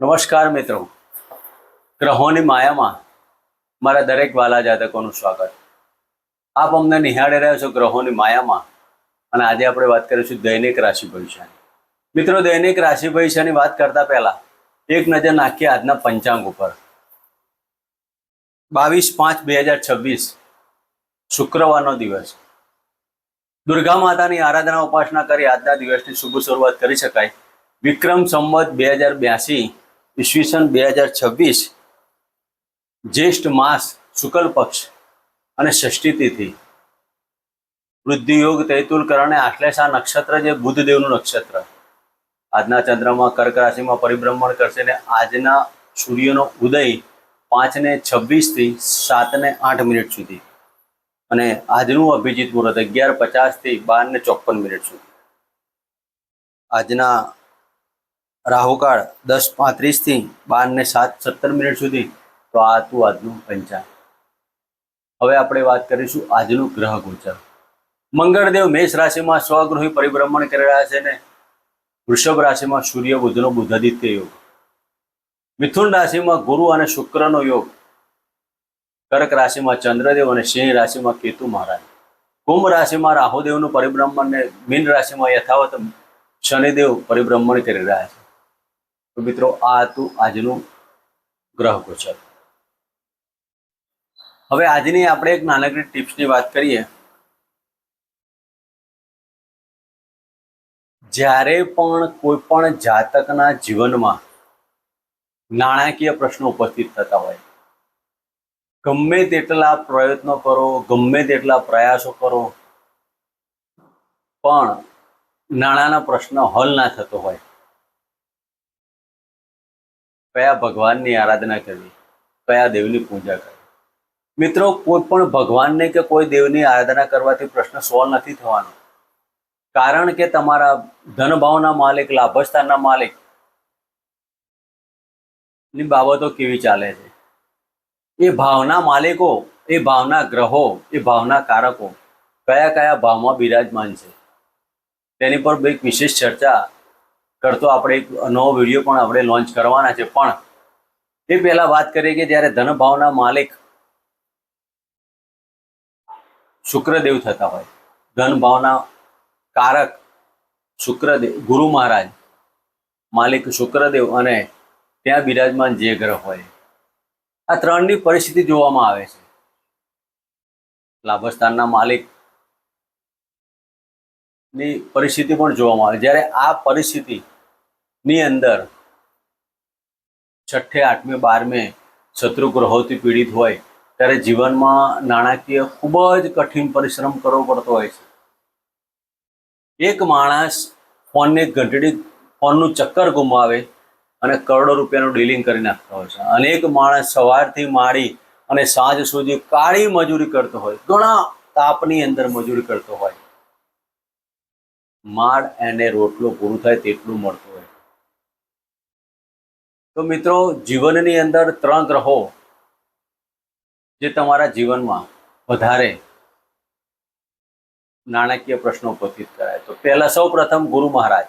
નમસ્કાર મિત્રો, ગ્રહોની માયામાં મારા દરેક વાલા જાતકોનું સ્વાગત. આપ અમને નિહાળી રહ્યા છો ગ્રહોની માયામાં, અને આજે આપણે વાત કરીશું દૈનિક રાશિ ભવિષ્યની. મિત્રો, દૈનિક રાશિ ભવિષ્યની વાત કરતા પહેલા એક નજર નાખીએ આજના પંચાંગ ઉપર. 22/5/2026 શુક્રવારનો દિવસ. દુર્ગા માતાની આરાધના ઉપાસના કરી આજના દિવસની શુભ શરૂઆત કરી શકાય. વિક્રમ સંવત 2082 ઈસવીસન 2026 જ્યેષ્ઠ માસ શુક્લ પક્ષ અને ષષ્ઠી તિથિ. વૃદ્ધિ યોગ તૈતુલ કરણે આશ્લેષા નક્ષત્ર, જે બુધદેવનું નક્ષત્ર. આજના ચંદ્રમાં કર્ક રાશિમાં પરિભ્રમણ કરશે ને આજના સૂર્યનો ઉદય 5:26 થી 7:08 સુધી, અને આજનું અભિજીત મુહૂર્ત 11:50 થી 12:54 સુધી. આજના રાહુકાળ 10:35 થી 12:17 સુધી. તો આ હતું આજનું પંચાંગ. હવે આપણે વાત કરીશું આજનું ગ્રહ ગોચર. મંગળદેવ મેષ રાશિમાં સ્વગૃહી પરિભ્રમણ કરી રહ્યા છે ને વૃષભ રાશિમાં સૂર્ય બુધનો બુધાદિત્ય યોગ. મિથુન રાશિમાં ગુરુ અને શુક્રનો યોગ. કર્ક રાશિમાં ચંદ્રદેવ અને સિંહ રાશિમાં કેતુ મહારાજ. કુંભ રાશિમાં રાહુદેવનું પરિભ્રમણ ને મીન રાશિમાં યથાવત શનિદેવ પરિભ્રમણ કરી રહ્યા છે. તો મિત્રો, આ હતું આજનું ગ્રહ ગોચર. હવે આજની આપણે એક નાનકડી ટિપ્સની વાત કરીએ. જ્યારે પણ કોઈ પણ જાતકના જીવનમાં નાણાકીય પ્રશ્નો ઉપસ્થિત થતા હોય, ગમે તેટલા પ્રયત્નો કરો, ગમે તેટલા પ્રયાસો કરો, પણ નાણાંના પ્રશ્ન હલ ના થતો હોય, કયા ભગવાનની આરાધના કરવી, કયા દેવની પૂજા કરવી? મિત્રો, કોઈ પણ ભગવાનને કે કોઈ દેવની આરાધના કરવાથી પ્રશ્ન સોલ્વ નથી થવાનો. કારણ કે તમારા ધનભાવના માલિક, લાભસ્થાનના માલિક ની બાબતો કેવી ચાલે છે, એ ભાવના માલિકો, એ ભાવના ગ્રહો, એ ભાવના કારકો કયા કયા ભાવમાં બિરાજમાન છે, તેની પર એક વિશેષ ચર્ચા કરતો આપણે એક નવો વિડીયો પણ આપણે લોન્ચ કરવાના છે. પણ એ પહેલા વાત કરીએ કે જ્યારે ધન ભાવના માલિક શુક્રદેવ થતા હોય, ધન ભાવના કારક શુક્રદેવ, ગુરુ મહારાજ, માલિક શુક્રદેવ, અને ત્યાં બિરાજમાન જે ગ્રહ હોય, આ ત્રણની પરિસ્થિતિ જોવામાં આવે છે. લાભસ્થાનના માલિક ની પરિસ્થિતિ પણ જોવામાં આવે. જ્યારે આ પરિસ્થિતિની અંદર 6ઠે, 8મે, 12મે શત્રુ ગ્રહોથી પીડિત હોય, ત્યારે જીવનમાં નાણાકીય ખૂબ જ કઠિન પરિશ્રમ કરવો પડતો હોય છે. એક માણસ ફોનની ઘંટડી, ફોનનું ચક્કર ગુમાવે અને કરોડો રૂપિયાનું ડીલિંગ કરી નાખતો હોય છે. અનેક માણસ સવારથી માંડી અને સાંજ સુધી કાળી મજૂરી કરતો હોય, ઘણા તાપની અંદર મજૂરી કરતો હોય, માળ એને રોટલો પૂરું થાય તેટલું મળતું હોય. તો મિત્રો, જીવનની અંદર 3 ગ્રહો જે તમારા જીવનમાં વધારે નાણાકીય પ્રશ્નો ઉપસ્થિત કરાય, તો પહેલા સૌ પ્રથમ ગુરુ મહારાજ.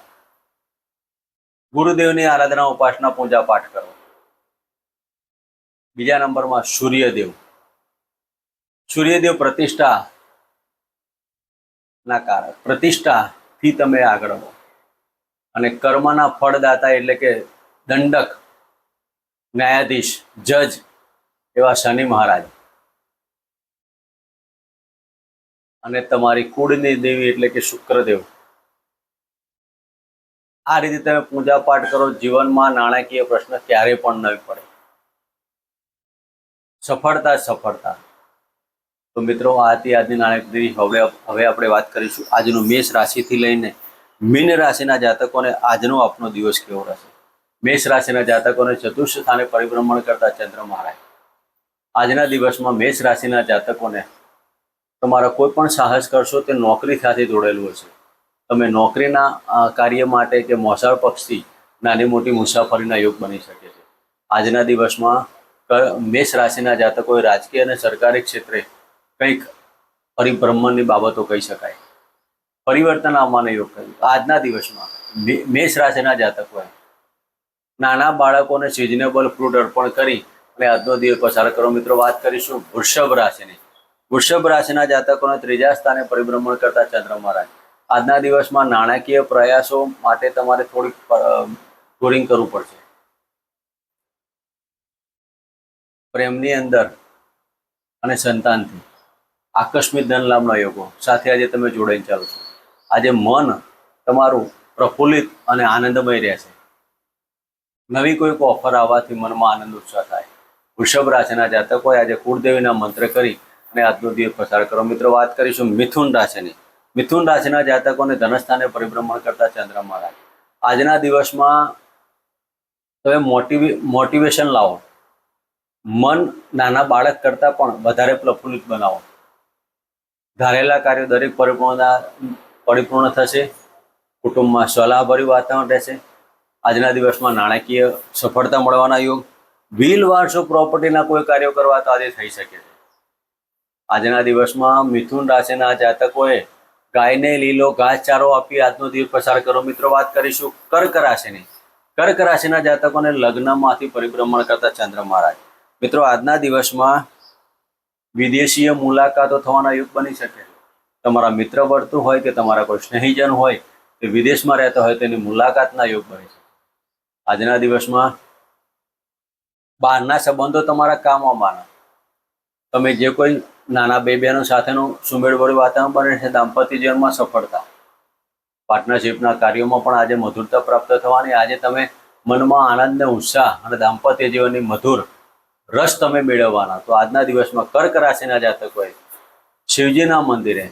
ગુરુદેવની આરાધના, ઉપાસના, પૂજા પાઠ કરો. બીજા નંબરમાં સૂર્યદેવ. સૂર્યદેવ પ્રતિષ્ઠા ના કારક, પ્રતિષ્ઠાથી તમે આગળ વધો. અને કર્મના ફળદાતા એટલે કે દંડક, ન્યાયાધીશ, જજ એવા શનિ મહારાજ. અને તમારી કુળની દેવી એટલે કે શુક્રદેવ. આ રીતે તમે પૂજા પાઠ કરો, જીવનમાં નાણાકીય પ્રશ્ન ક્યારેય પણ નહીં પડે. સફળતા સફળતા. તો મિત્રો, આ હતી આજની નાણાકીય. હવે આપણે વાત કરીશું આજનું મેષ રાશિથી લઈને મીન રાશિના જાતકોને આજનો આપનો દિવસ કેવો રહેશે. મેષ રાશિના જાતકોને ચતુર્થ સ્થાને પરિભ્રમણ કરતા ચંદ્ર મહારાજ. આજના દિવસમાં મેષ રાશિના જાતકોને તમારા કોઈ પણ સાહસ કરશો તે નોકરી સાથે જોડેલું હશે. તમે નોકરીના કાર્ય માટે કે મોસાળ પક્ષથી નાની મોટી મુસાફરીના યોગ બની શકે છે. આજના દિવસમાં મેષ રાશિના જાતકોએ રાજકીય અને સરકારી ક્ષેત્રે કંઈક પરિભ્રમણની બાબતો કહી શકાય, પરિવર્તન આવવાનો યોગ કર્યું. આજના દિવસમાં મેષ રાશિના જાતકોએ નાના બાળકોને સિઝનેબલ ફ્રૂટ અર્પણ કરી અને આજનો દિવસ પસાર કરો. મિત્રો, વાત કરીશું વૃષભ રાશિની. વૃષભ રાશિના જાતકોને ત્રીજા સ્થાને પરિભ્રમણ કરતા ચંદ્ર મહારાજ. આજના દિવસમાં નાણાકીય પ્રયાસો માટે તમારે થોડીક ટૂરિંગ કરવું પડશે. પ્રેમની અંદર અને સંતાનથી આકસ્મિક ધન લાભના યોગો સાથે આજે તમે જોડાઈને ચાલો છો. આજે મન તમારું પ્રફુલ્લિત અને આનંદમય રહેશે. નવી કોઈક ઓફર આવવાથી મનમાં આનંદ ઉત્સાહ થાય. વૃષભ રાશિના જાતકોએ આજે કુળદેવીના મંત્ર કરી અને આજનો દિવસ પસાર કરો. મિત્રો, વાત કરીશું મિથુન રાશિની. મિથુન રાશિના જાતકોને ધનસ્થાને પરિભ્રમણ કરતા ચંદ્ર મહારાજ. આજના દિવસમાં તમે મોટિવેશન લાવો. મન નાના બાળક કરતાં પણ વધારે પ્રફુલ્લિત બનાવો. ધારેલા કાર્યો દરેક પરિપૂર્ણ થશે. કુટુંબમાં સલાહભર્યું વાતાવરણ રહેશે. આજના દિવસમાં નાણાકીય સફળતા મળવાના યોગ. વ્હીલ વારસો પ્રોપર્ટીના કોઈ કાર્યો કરવા તો આજે થઈ શકે છે. આજના દિવસમાં મિથુન રાશિના જાતકોએ ગાયને લીલો ઘાસચારો આપી આજનો દિવસ પસાર કરો. મિત્રો, વાત કરીશું કર્ક રાશિની. કર્ક રાશિના જાતકોને લગ્નમાંથી પરિભ્રમણ કરતા ચંદ્ર મહારાજ. મિત્રો, આજના દિવસમાં વિદેશીય મુલાકાતો થવાના યુગ બની શકે છે. તમારા મિત્ર વર્તુળ હોય કે તમારા કોઈ સ્નેહીજન હોય કે વિદેશમાં રહેતા હોય તેની મુલાકાતના યુગ બની શકે. આજના દિવસમાં બહારના સંબંધો તમારા કામ આવવાના. તમે જે કોઈ નાના બે બહેનો સાથેનું સુમેળભર્યું વાતાવરણ બને છે. દાંપત્ય જીવનમાં સફળતા. પાર્ટનરશિપના કાર્યોમાં પણ આજે મધુરતા પ્રાપ્ત થવાની. આજે તમે મનમાં આનંદ ને ઉત્સાહ અને દાંપત્ય જીવનની મધુર રસ તમે મેળવવાના. તો આજના દિવસમાં કર્ક રાશિના જાતકોએ શિવજીના મંદિરે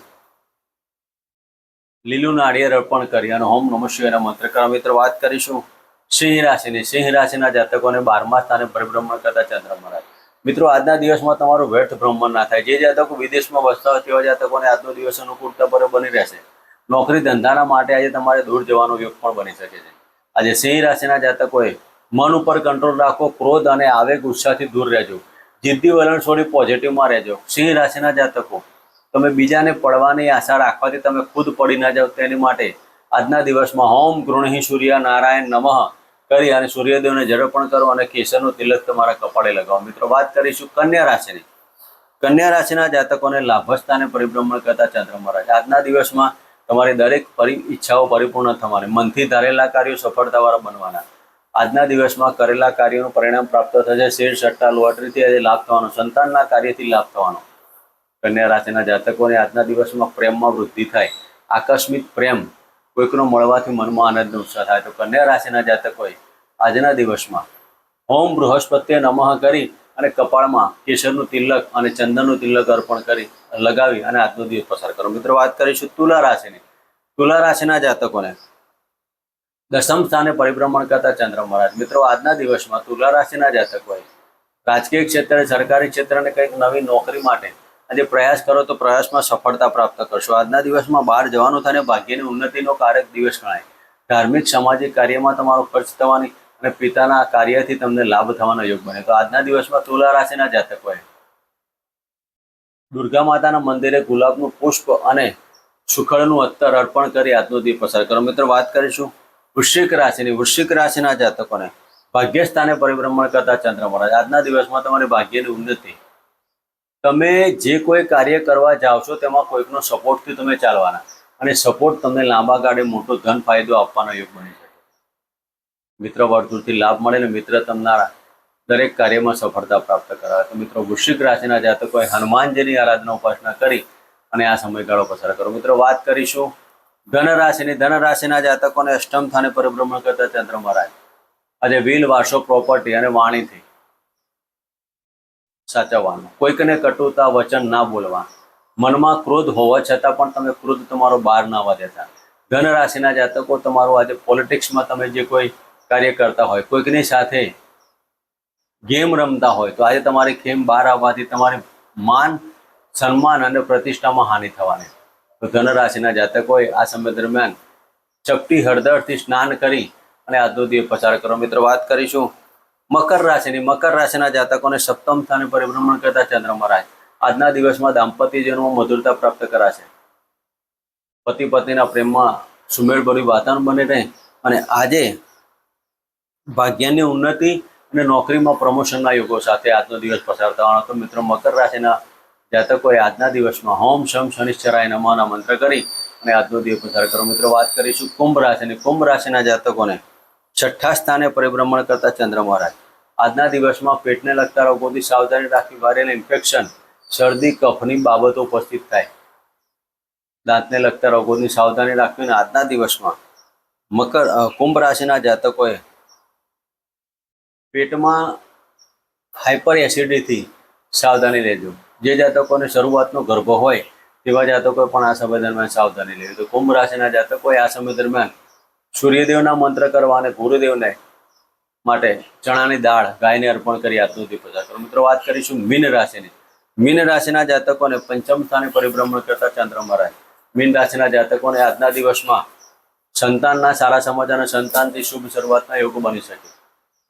લીલું નાળિયેર અર્પણ કરી અને ઓમ નમઃ શિવાયના મંત્ર કરવા. મિત્રો, વાત કરીશું સિંહ રાશિની. સિંહ રાશિના જાતકોને 12મા સ્થાને પરિભ્રમણ કરતા ચંદ્ર મહારાજ. મિત્રો, આજના દિવસમાં તમારું વ્યર્થ ભ્રમણ ના થાય. જે જાતકો વિદેશમાં વસતા હોય તેવા જાતકોને આજનો દિવસ અનુકૂળતા પર બની રહેશે. નોકરી ધંધાના માટે આજે તમારે દૂર જવાનો યોગ પણ બની શકે છે. આજે સિંહ રાશિના જાતકોએ મન ઉપર કંટ્રોલ રાખો. ક્રોધ અને આવેગ ઉત્સાહથી દૂર રહેજો. જિદ્દી વલણ છોડી પોઝિટિવમાં રહેજો. સિંહ રાશિના જાતકો, તમે બીજાને પડવાની આશા રાખવાથી તમે ખુદ પડી ના જાઓ તેની માટે આજના દિવસમાં ઓમ ગૃહી સૂર્ય નારાયણ નમઃ કરી અને સૂર્યદેવને જળર્પણ કરો અને કેસરનું તિલક તમારા કપાળે લગાવો. મિત્રો, વાત કરીશું કન્યા રાશિની. કન્યા રાશિના જાતકોને લાભસ્થાને પરિભ્રમણ કરતા ચંદ્ર મહારાજ. આજના દિવસમાં તમારી દરેક ઈચ્છાઓ પરિપૂર્ણ થવાની. મનથી ધારેલા કાર્યો સફળતાવાળા બનવાના. આજના દિવસમાં કરેલા કાર્યોનું પરિણામ પ્રાપ્ત થશે. શેર સટ્ટા લોટરીથી આજે લાભ થવાનો. સંતાનના કાર્યથી લાભ થવાનો. કન્યા રાશિના જાતકોને આજના દિવસમાં પ્રેમમાં વૃદ્ધિ થાય. આકસ્મિક પ્રેમ કોઈકનો મળવાથી મનમાં આનંદ ઉત્સાહ થાય. તો કન્યા રાશિના જાતકોએ આજના દિવસમાં ઓમ બૃહસ્પતિએ નમઃ કરી અને કપાળમાં કેસરનું તિલક અને ચંદનનું તિલક અર્પણ કરી લગાવી અને આજનો દિવસ પસાર કરો. મિત્રો, વાત કરીશું તુલા રાશિની. તુલા રાશિના જાતકોને 10મ સ્થાને પરિભ્રમણ કરતા ચંદ્ર મહારાજ. મિત્રો, આજના દિવસમાં તુલા રાશિના જાતકોએ રાજકીય ક્ષેત્રે, સરકારી ક્ષેત્રને કંઈક નવી નોકરી માટે આજે પ્રયાસ કરો તો પ્રયાસમાં સફળતા પ્રાપ્ત કરશો. આજના દિવસમાં બહાર જવાનું થાય અને ભાગ્યની ઉન્નતિનો કારક દિવસ ગણાય. ધાર્મિક સામાજિક કાર્યમાં તમારો ખર્ચ થવાની અને પિતાના કાર્યથી તમને લાભ થવાનો યોગ બને. તો આજના દિવસમાં તુલા રાશિના જાતકોએ દુર્ગા માતાના મંદિરે ગુલાબનું પુષ્પ અને સુખડનું અત્તર અર્પણ કરી આજનો દિવસ પસાર કરો. મિત્રો, વાત કરીશું વૃશ્ચિક રાશિની. વૃશ્ચિક રાશિના જાતકોને ભાગ્ય સ્થાને પરિભ્રમણ કરતા ચંદ્ર મહારાજ. આજના દિવસમાં તમારી ભાગ્યની ઉન્નતિ. તમે જે કોઈ કાર્ય કરવા જાઓ છો તેમાં કોઈકનો સપોર્ટથી તમે ચાલવાના અને સપોર્ટ તમને લાંબા ગાળે મોટો ધન ફાયદો આપવાનો યોગ બની શકે. મિત્ર વર્તુળથી લાભ મળે ને મિત્ર તમારા દરેક કાર્યમાં સફળતા પ્રાપ્ત કરાવે. તો મિત્રો, વૃશ્ચિક રાશિના જાતકોએ હનુમાનજીની આરાધના ઉપાસના કરી અને આ સમયગાળો પસાર કરો. મિત્રો, વાત કરીશું ધન રાશિની. ધન રાશિના જાતકોને 8મ સ્થાને પરિભ્રમણ કરતા ચંદ્ર મહારાજ. આજે વ્હીલ વારસો પ્રોપર્ટી અને વાણીથી સાચવવાનું. કોઈકને કટુતા વચન ના બોલવા. મનમાં ક્રોધ હોવા છતાં પણ તમે ક્રોધ તમારો બહાર ના આવવા દેતા. ધન રાશિના જાતકો, તમારું આજે પોલિટિક્સમાં તમે જે કોઈ કાર્ય કરતા હોય, કોઈકની સાથે ગેમ રમતા હોય તો આજે તમારી ગેમ બહાર આવવાથી તમારી માન, સન્માન અને પ્રતિષ્ઠામાં હાનિ થવાની. તો ધન રાશિના જાતકોએ આ સમય દરમિયાન ચપટી હળદરથી સ્નાન કરી અને આજનો દિવસ પસાર કરો. મિત્રો, વાત કરીશું મકર રાશિની. મકર રાશિના જાતકોને 7મ સ્થાને પરિભ્રમણ કરતા ચંદ્ર મહારાજ. આજના દિવસમાં દાંપત્ય જીવનમાં મધુરતા પ્રાપ્ત કરાશે. પતિ પત્નીના પ્રેમમાં સુમેળભર્યું વાતાવરણ બની રહે અને આજે ભાગ્યની ઉન્નતિ અને નોકરીમાં પ્રમોશનના યોગો સાથે આજનો દિવસ પસાર થવાનો. તો મિત્રો, મકર રાશિના જાતકોએ આજના દિવસમાં હોમ શમ શનિશ્ચરાય નમઃના મંત્ર કરી અને આજનો દિવસ પસાર કરો. મિત્રો, વાત કરીશું કુંભ રાશિની. કુંભ રાશિના જાતકોને છઠ્ઠા સ્થાને પરિભ્રમણ કરતા ચંદ્ર મહારાજ આજના દિવસમાં પેટને લગતા રોગોથી સાવધાની રાખવી, વાયરલ ઇન્ફેક્શન, શરદી, કફની બાબતો ઉપસ્થિત થાય. દાંતને લગતા રોગોની સાવધાની રાખવી. અને આજના દિવસમાં કુંભ રાશિના જાતકોએ પેટમાં હાઇપર એસિડિટીથી સાવધાની લેજો. જે જાતકોને શરૂઆતનો ગર્ભ હોય તેવા જાતકોએ પણ આ સમય દરમિયાન સાવધાની લેવી. તો કુંભ રાશિના જાતકોએ આ સમય દરમિયાન સૂર્યદેવના મંત્ર કરવા અને ગુરુદેવને માટે ચણાની દાળ ગાયને અર્પણ કરી આજનો દિવસ પસાર કરો. મિત્રો, વાત કરીશું મીન રાશિની. મીન રાશિના જાતકોને પંચમ સ્થાને પરિભ્રમણ કરતા ચંદ્ર મહારાજ મીન રાશિના જાતકોને આજના દિવસમાં સંતાનના સારા સમાચાર અને સંતાનથી શુભ શરૂઆતના યોગ બની શકે.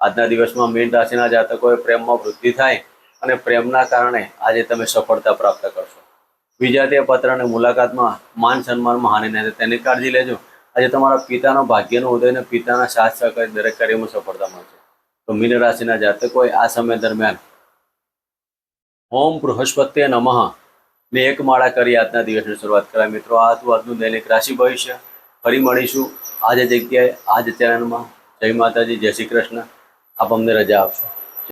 આજના દિવસમાં મીન રાશિના જાતકોએ પ્રેમમાં વૃદ્ધિ થાય અને પ્રેમના કારણે આજે તમે સફળતા પ્રાપ્ત કરશો. વિજાતીય પત્ર અને મુલાકાતમાં માન સન્માનમાં હાનિ નહીં થાય તેની કાળજી લેજો. આજે તમારા પિતાનો ભાગ્યનો ઉદય અને પિતાના સાથ સહકાર દરેક કાર્યમાં સફળતા મળશે. તો મીન રાશિના જાતકોએ આ સમય દરમિયાન ઓમ બૃહસ્પતિએ નમઃ ને એક માળા કરી આજના દિવસની શરૂઆત કરાય. મિત્રો, આ હતું આજનું દૈનિક રાશિ ભવિષ્ય. ફરી મળીશું આ જ જગ્યાએ, આ જ ચેનલમાં. જય માતાજી, જય શ્રી કૃષ્ણ. આપ અમને રજા આપશો.